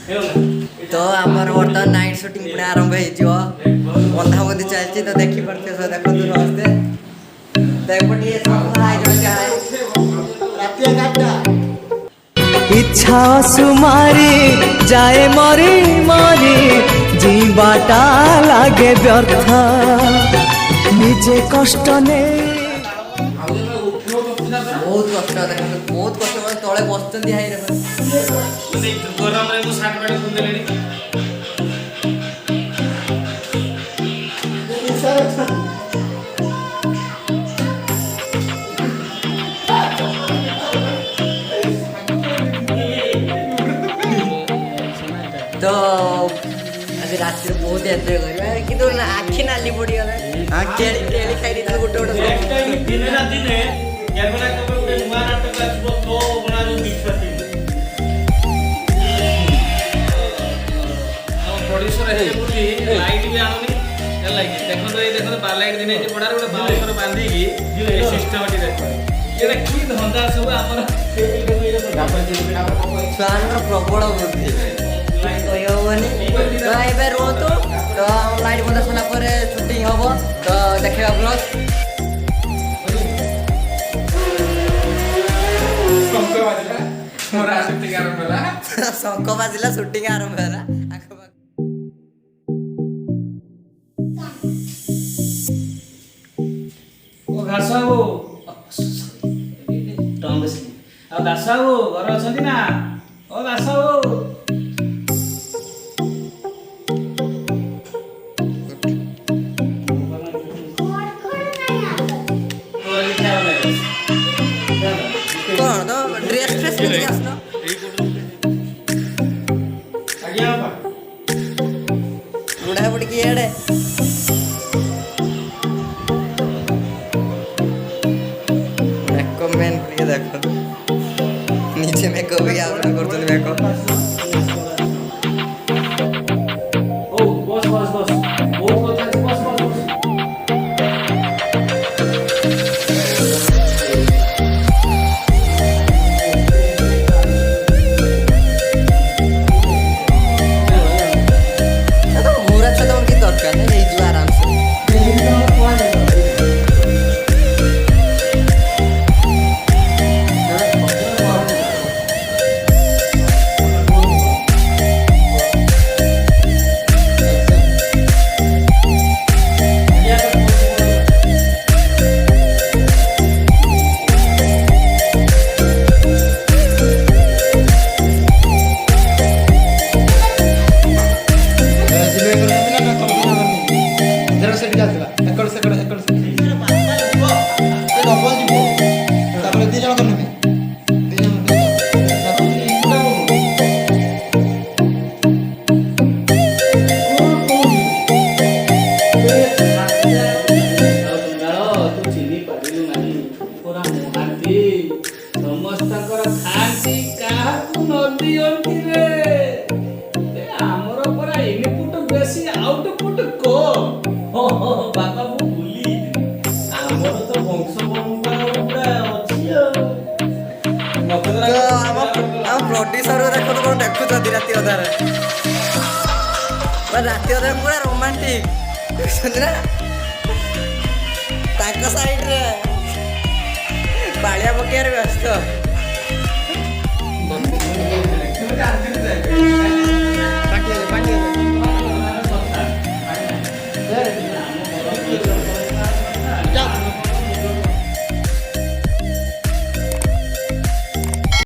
तो आमर बर्तमान नाइट शूटिंग पुणे आरंभ हो बंधाबंधी चलती तो देखी पार्थे सब देखो समस्ते इच्छा सुमारी जाए मरी मरी जीवाटा लागे व्यर्थ निजे कष्ट ने बहुत कष्ट बहुत कष्ट मैं तले बसते हाई तो अभी रात बहुत एंजॉय कर कि आखि नाली पड़गला खाई गोटे गोटे लाइट भी आनुनी देखो देखो बारलाइट दिन पड़ा गोटे बाउंसर बांधिकी सिस्टम कि धंदा सब प्रबल बुद्धि कहनी तो ये रुहतु तो लाइट बंद सारा शूटिंग हम तो देखा ब्लग शंख बाजिला शूटिंग आरंभ है घास बाबू दास बाबू घर अच्छा ना ओ दास बाबू कौन तो ड्रेस फ्रेस पिंधि आसनो बुढ़ा बुढ़ी की एड़े मेकअप ये देखो नीचे मेकअप भी आप करते मेकअप ओ बस बस बस बहुत अच्छा बस बस बस प्रोड्यूसर देखो तो कौन देखु राति अधार राति अधार पूरा रोमांटिक सुनना साइड रे बालिया पकेर व्यस्त